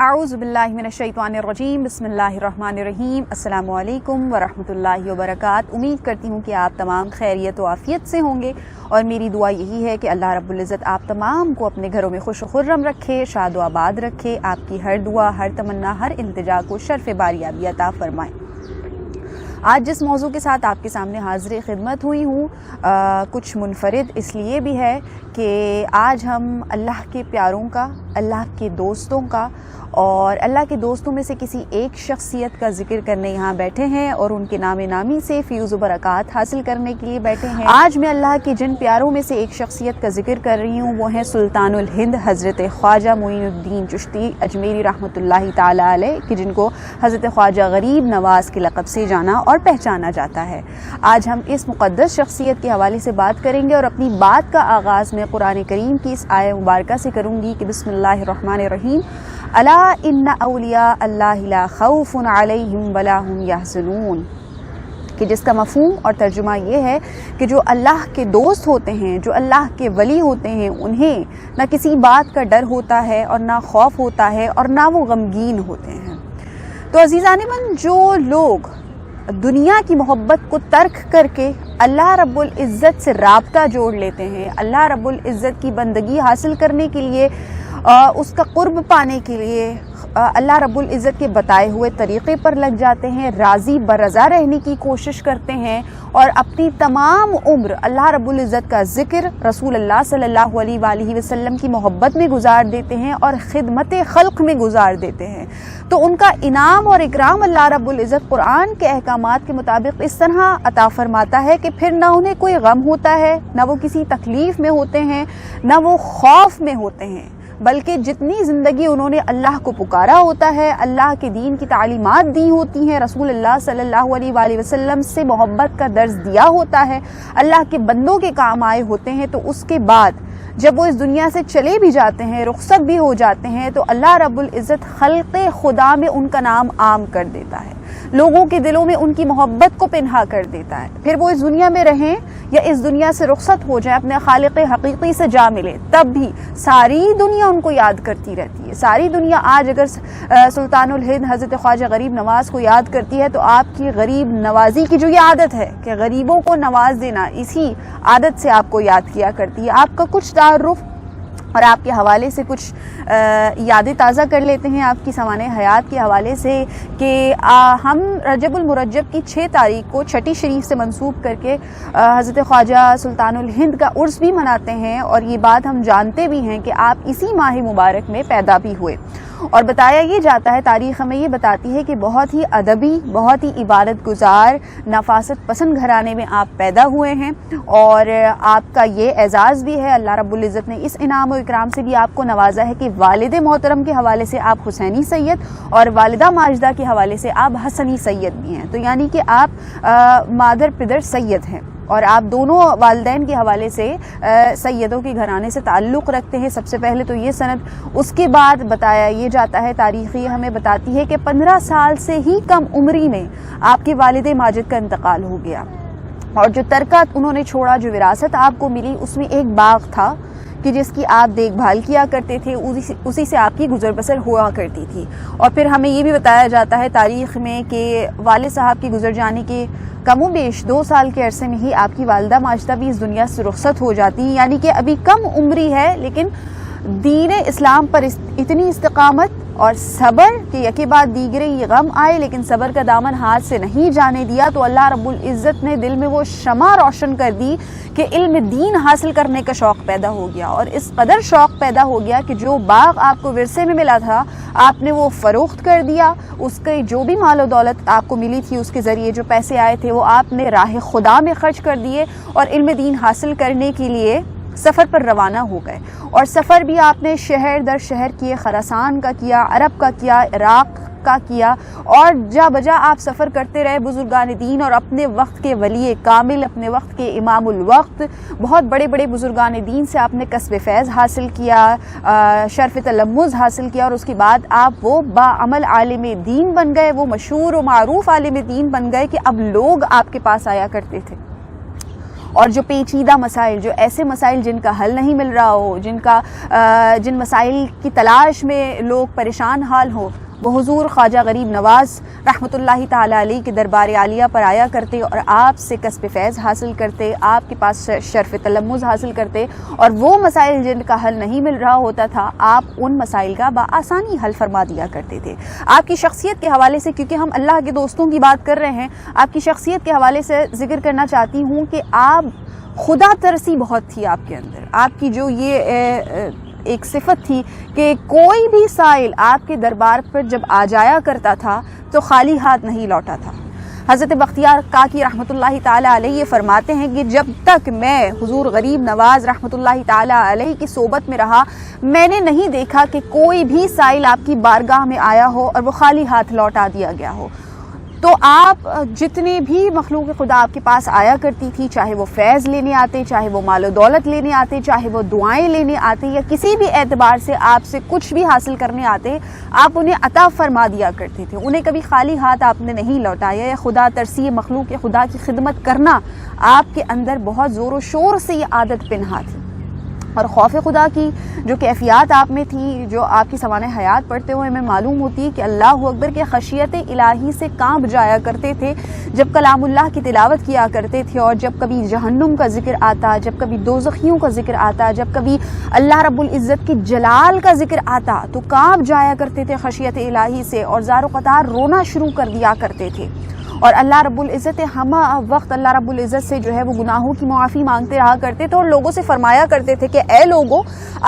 اعوذ باللہ من الشیطان الرجیم بسم اللہ الرحمن الرحیم السلام علیکم ورحمۃ اللہ وبرکاتہ۔ امید کرتی ہوں کہ آپ تمام خیریت و عافیت سے ہوں گے، اور میری دعا یہی ہے کہ اللہ رب العزت آپ تمام کو اپنے گھروں میں خوش و خرم رکھے، شاد و آباد رکھے، آپ کی ہر دعا، ہر تمنا، ہر التجا کو شرف باریابی عطا فرمائے۔ آج جس موضوع کے ساتھ آپ کے سامنے حاضر خدمت ہوئی ہوں کچھ منفرد اس لیے بھی ہے کہ آج ہم اللہ کے پیاروں کا، اللہ کے دوستوں کا اور اللہ کے دوستوں میں سے کسی ایک شخصیت کا ذکر کرنے یہاں بیٹھے ہیں، اور ان کے نام نامی سے فیوز و برکات حاصل کرنے کے لیے بیٹھے ہیں۔ آج میں اللہ کے جن پیاروں میں سے ایک شخصیت کا ذکر کر رہی ہوں وہ ہیں سلطان الہند حضرت خواجہ معین الدین چشتی اجمیری رحمۃ اللہ تعالی علیہ، کہ جن کو حضرت خواجہ غریب نواز کے لقب سے جانا اور پہچانا جاتا ہے۔ آج ہم اس مقدس شخصیت کے حوالے سے بات کریں گے، اور اپنی بات کا آغاز میں قرآن کریم کی اس آیہ مبارکہ سے کروں گی کہ بسم اللہ الرحمن الرحیم، الا ان اولیاء اللہ لا خوف علیہم ولا ہم یحزنون، کہ جس کا مفہوم اور ترجمہ یہ ہے کہ جو اللہ کے دوست ہوتے ہیں، جو اللہ کے ولی ہوتے ہیں، انہیں نہ کسی بات کا ڈر ہوتا ہے اور نہ خوف ہوتا ہے اور نہ وہ غمگین ہوتے ہیں۔ تو عزیزان من، جو لوگ دنیا کی محبت کو ترک کر کے اللہ رب العزت سے رابطہ جوڑ لیتے ہیں، اللہ رب العزت کی بندگی حاصل کرنے کے لیے، اس کا قرب پانے کے لیے اللہ رب العزت کے بتائے ہوئے طریقے پر لگ جاتے ہیں، راضی برضا رہنے کی کوشش کرتے ہیں، اور اپنی تمام عمر اللہ رب العزت کا ذکر، رسول اللہ صلی اللہ علیہ وآلہ وسلم کی محبت میں گزار دیتے ہیں اور خدمت خلق میں گزار دیتے ہیں، تو ان کا انعام اور اکرام اللہ رب العزت قرآن کے احکامات کے مطابق اس طرح عطا فرماتا ہے کہ پھر نہ انہیں کوئی غم ہوتا ہے، نہ وہ کسی تکلیف میں ہوتے ہیں، نہ وہ خوف میں ہوتے ہیں، بلکہ جتنی زندگی انہوں نے اللہ کو پکارا ہوتا ہے، اللہ کے دین کی تعلیمات دی ہوتی ہیں، رسول اللہ صلی اللہ علیہ وآلہ وسلم سے محبت کا درس دیا ہوتا ہے، اللہ کے بندوں کے کام آئے ہوتے ہیں، تو اس کے بعد جب وہ اس دنیا سے چلے بھی جاتے ہیں، رخصت بھی ہو جاتے ہیں، تو اللہ رب العزت خلق خدا میں ان کا نام عام کر دیتا ہے، لوگوں کے دلوں میں ان کی محبت کو پنہا کر دیتا ہے، پھر وہ اس دنیا میں رہیں یا اس دنیا سے رخصت ہو جائیں، اپنے خالق حقیقی سے جا ملے، تب بھی ساری دنیا ان کو یاد کرتی رہتی ہے۔ ساری دنیا آج اگر سلطان الہند حضرت خواجہ غریب نواز کو یاد کرتی ہے، تو آپ کی غریب نوازی کی جو یہ عادت ہے کہ غریبوں کو نواز دینا، اسی عادت سے آپ کو یاد کیا کرتی ہے۔ آپ کا کچھ تعارف اور آپ کے حوالے سے کچھ یادیں تازہ کر لیتے ہیں آپ کی سوانح حیات کے حوالے سے، کہ ہم رجب المرجب کی 6 تاریخ کو چھٹی شریف سے منسوب کر کے حضرت خواجہ سلطان الہند کا عرس بھی مناتے ہیں، اور یہ بات ہم جانتے بھی ہیں کہ آپ اسی ماہ مبارک میں پیدا بھی ہوئے، اور بتایا یہ جاتا ہے، تاریخ ہمیں یہ بتاتی ہے کہ بہت ہی ادبی، بہت ہی عبادت گزار، نفاست پسند گھرانے میں آپ پیدا ہوئے ہیں، اور آپ کا یہ اعزاز بھی ہے، اللہ رب العزت نے اس انعام و اکرام سے بھی آپ کو نوازا ہے کہ والد محترم کے حوالے سے آپ حسینی سید اور والدہ ماجدہ کے حوالے سے آپ حسنی سید بھی ہیں، تو یعنی کہ آپ مادر پدر سید ہیں، اور آپ دونوں والدین کے حوالے سے سیدوں کے گھرانے سے تعلق رکھتے ہیں۔ سب سے پہلے تو یہ سند، اس کے بعد بتایا یہ جاتا ہے، تاریخی ہمیں بتاتی ہے کہ 15 سال سے ہی کم عمری میں آپ کے والد ماجد کا انتقال ہو گیا، اور جو ترکہ انہوں نے چھوڑا، جو وراثت آپ کو ملی، اس میں ایک باغ تھا کہ جس کی آپ دیکھ بھال کیا کرتے تھے، اسی سے آپ کی گزر بسر ہوا کرتی تھی۔ اور پھر ہمیں یہ بھی بتایا جاتا ہے تاریخ میں کہ والد صاحب کی گزر جانے کے کم و بیش 2 سال کے عرصے میں ہی آپ کی والدہ ماجدہ بھی اس دنیا سے رخصت ہو جاتی ہیں، یعنی کہ ابھی کم عمری ہے، لیکن دین اسلام پر اتنی استقامت اور صبر کہ یکے بعد دیگرے یہ غم آئے، لیکن صبر کا دامن ہاتھ سے نہیں جانے دیا، تو اللہ رب العزت نے دل میں وہ شمع روشن کر دی کہ علم دین حاصل کرنے کا شوق پیدا ہو گیا، اور اس قدر شوق پیدا ہو گیا کہ جو باغ آپ کو ورثے میں ملا تھا، آپ نے وہ فروخت کر دیا، اس کے جو بھی مال و دولت آپ کو ملی تھی، اس کے ذریعے جو پیسے آئے تھے، وہ آپ نے راہ خدا میں خرچ کر دیے، اور علم دین حاصل کرنے کے لیے سفر پر روانہ ہو گئے، اور سفر بھی آپ نے شہر در شہر کیے، خراسان کا کیا، عرب کا کیا، عراق کا کیا، اور جا بجا آپ سفر کرتے رہے، بزرگان دین اور اپنے وقت کے ولی کامل، اپنے وقت کے امام الوقت، بہت بڑے بڑے بزرگان دین سے آپ نے کسب فیض حاصل کیا، شرف تلمذ حاصل کیا، اور اس کے بعد آپ وہ باعمل عالم دین بن گئے، وہ مشہور و معروف عالم دین بن گئے کہ اب لوگ آپ کے پاس آیا کرتے تھے، اور جو پیچیدہ مسائل، جو ایسے مسائل جن کا حل نہیں مل رہا ہو، جن مسائل کی تلاش میں لوگ پریشان حال ہو، وہ حضور خواجہ غریب نواز رحمۃ اللہ تعالی علیہ کے دربار عالیہ پر آیا کرتے اور آپ سے کسب فیض حاصل کرتے، آپ کے پاس شرف تلمذ حاصل کرتے، اور وہ مسائل جن کا حل نہیں مل رہا ہوتا تھا آپ ان مسائل کا بآسانی حل فرما دیا کرتے تھے۔ آپ کی شخصیت کے حوالے سے، کیونکہ ہم اللہ کے دوستوں کی بات کر رہے ہیں، آپ کی شخصیت کے حوالے سے ذکر کرنا چاہتی ہوں کہ آپ خدا ترسی بہت تھی آپ کے اندر۔ آپ کی جو یہ ایک صفت تھی کہ کوئی بھی سائل آپ کے دربار پر جب آ جایا کرتا تھا تو خالی ہاتھ نہیں لوٹا تھا۔ حضرت بختیار کاکی رحمۃ اللہ تعالی علیہ یہ فرماتے ہیں کہ جب تک میں حضور غریب نواز رحمۃ اللہ تعالی علیہ کی صحبت میں رہا، میں نے نہیں دیکھا کہ کوئی بھی سائل آپ کی بارگاہ میں آیا ہو اور وہ خالی ہاتھ لوٹا دیا گیا ہو۔ تو آپ جتنے بھی مخلوق خدا آپ کے پاس آیا کرتی تھی، چاہے وہ فیض لینے آتے، چاہے وہ مال و دولت لینے آتے، چاہے وہ دعائیں لینے آتے، یا کسی بھی اعتبار سے آپ سے کچھ بھی حاصل کرنے آتے، آپ انہیں عطا فرما دیا کرتے تھے۔ انہیں کبھی خالی ہاتھ آپ نے نہیں لوٹایا۔ یا خدا ترسی، مخلوق خدا کی خدمت کرنا آپ کے اندر بہت زور و شور سے یہ عادت پنہا تھی، اور خوف خدا کی جو کیفیات آپ میں تھی، جو آپ کی سوانح حیات پڑھتے ہوئے ہمیں معلوم ہوتی ہے کہ اللہ اکبر کے خشیت الہی سے کانپ جایا کرتے تھے جب کلام اللہ کی تلاوت کیا کرتے تھے، اور جب کبھی جہنم کا ذکر آتا، جب کبھی دوزخیوں کا ذکر آتا، جب کبھی اللہ رب العزت کی جلال کا ذکر آتا تو کانپ جایا کرتے تھے خشیت الہی سے، اور زار و قطار رونا شروع کر دیا کرتے تھے۔ اور اللہ رب العزت ہم وقت اللہ رب العزت سے جو ہے وہ گناہوں کی معافی مانگتے رہا کرتے تھے، اور لوگوں سے فرمایا کرتے تھے کہ اے لوگوں،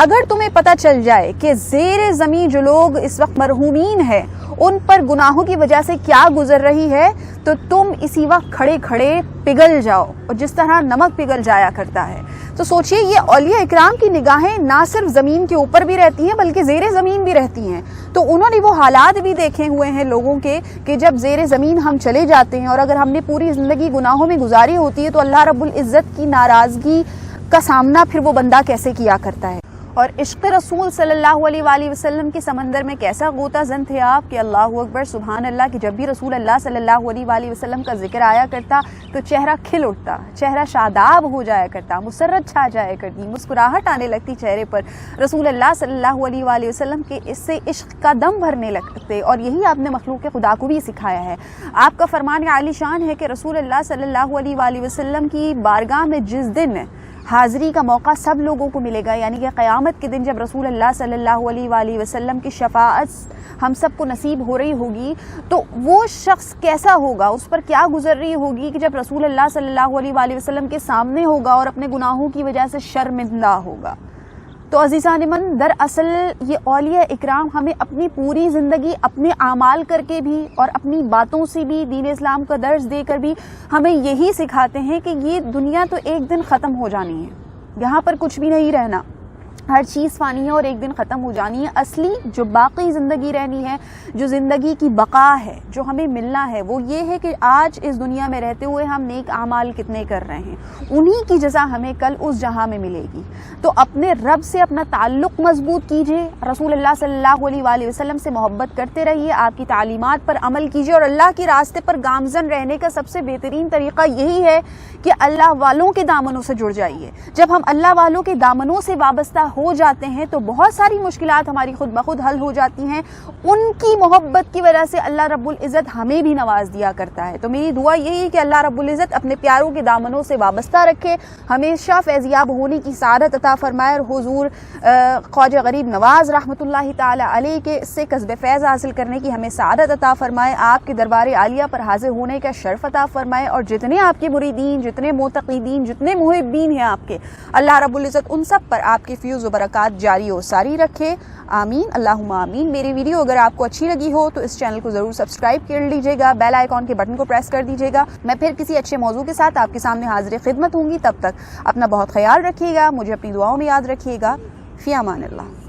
اگر تمہیں پتہ چل جائے کہ زیر زمین جو لوگ اس وقت مرحومین ہیں ان پر گناہوں کی وجہ سے کیا گزر رہی ہے، تو تم اسی وقت کھڑے کھڑے پگھل جاؤ، اور جس طرح نمک پگھل جایا کرتا ہے۔ تو سوچئے یہ اولیاء اکرام کی نگاہیں نہ صرف زمین کے اوپر بھی رہتی ہیں بلکہ زیر زمین بھی رہتی ہیں۔ تو انہوں نے وہ حالات بھی دیکھے ہوئے ہیں لوگوں کے کہ جب زیر زمین ہم چلے جاتے ہیں، اور اگر ہم نے پوری زندگی گناہوں میں گزاری ہوتی ہے تو اللہ رب العزت کی ناراضگی کا سامنا پھر وہ بندہ کیسے کیا کرتا ہے۔ اور عشق رسول صلی اللہ علیہ وآلہ وسلم کے سمندر میں کیسا غوطہ زن تھے آپ کہ اللہ اکبر سبحان اللہ، کہ جب بھی رسول اللہ صلی اللہ علیہ وآلہ وسلم کا ذکر آیا کرتا تو چہرہ کھل اٹھتا، چہرہ شاداب ہو جایا کرتا، مسرت چھا جایا کرتی، مسکراہٹ آنے لگتی چہرے پر، رسول اللہ صلی اللہ علیہ وآلہ وسلم کے اس سے عشق کا دم بھرنے لگتے۔ اور یہی آپ نے مخلوق خدا کو بھی سکھایا ہے۔ آپ کا فرمان عالی شان ہے کہ رسول اللہ صلی اللہ علیہ وآلہ وسلم کی بارگاہ میں جس دن حاضری کا موقع سب لوگوں کو ملے گا، یعنی کہ قیامت کے دن جب رسول اللہ صلی اللہ علیہ وآلہ وسلم کی شفاعت ہم سب کو نصیب ہو رہی ہوگی، تو وہ شخص کیسا ہوگا، اس پر کیا گزر رہی ہوگی کہ جب رسول اللہ صلی اللہ علیہ وآلہ وسلم کے سامنے ہوگا اور اپنے گناہوں کی وجہ سے شرمندہ ہوگا۔ تو عزیزان من، دراصل یہ اولیاء اکرام ہمیں اپنی پوری زندگی اپنے اعمال کر کے بھی اور اپنی باتوں سے بھی، دین اسلام کا درس دے کر بھی ہمیں یہی سکھاتے ہیں کہ یہ دنیا تو ایک دن ختم ہو جانی ہے، یہاں پر کچھ بھی نہیں رہنا، ہر چیز فانی ہے اور ایک دن ختم ہو جانی ہے۔ اصلی جو باقی زندگی رہنی ہے، جو زندگی کی بقا ہے، جو ہمیں ملنا ہے، وہ یہ ہے کہ آج اس دنیا میں رہتے ہوئے ہم نیک اعمال کتنے کر رہے ہیں، انہی کی جزا ہمیں کل اس جہاں میں ملے گی۔ تو اپنے رب سے اپنا تعلق مضبوط کیجئے، رسول اللہ صلی اللہ علیہ وآلہ وسلم سے محبت کرتے رہیے، آپ کی تعلیمات پر عمل کیجئے، اور اللہ کے راستے پر گامزن رہنے کا سب سے بہترین طریقہ یہی ہے کہ اللہ والوں کے دامنوں سے جڑ جائیے۔ جب ہم اللہ والوں کے دامنوں سے وابستہ ہو جاتے ہیں تو بہت ساری مشکلات ہماری خود بخود حل ہو جاتی ہیں، ان کی محبت کی وجہ سے اللہ رب العزت ہمیں بھی نواز دیا کرتا ہے۔ تو میری دعا یہی ہے کہ اللہ رب العزت اپنے پیاروں کے دامنوں سے وابستہ رکھے، ہمیشہ فیضیاب ہونے کی سعادت عطا فرمائے، اور حضور خواجہ غریب نواز رحمۃ اللہ تعالی علیہ کے سے کسب فیض حاصل کرنے کی ہمیں سعادت عطا فرمائے، آپ کے دربار عالیہ پر حاضر ہونے کا شرف عطا فرمائے، اور جتنے آپ کے مریدین، جتنے معتقدین، جتنے محبین ہیں آپ کے، اللہ رب العزت ان سب پر آپ کی فیوز و برکات جاری و ساری رکھے، آمین اللہم آمین۔ میری ویڈیو اگر آپ کو اچھی لگی ہو تو اس چینل کو ضرور سبسکرائب کر لیجئے گا، بیل آئیکن کے بٹن کو پریس کر دیجئے گا۔ میں پھر کسی اچھے موضوع کے ساتھ آپ کے سامنے حاضر خدمت ہوں گی، تب تک اپنا بہت خیال رکھیے گا، مجھے اپنی دعاؤں میں یاد رکھیے گا، فی امان اللہ۔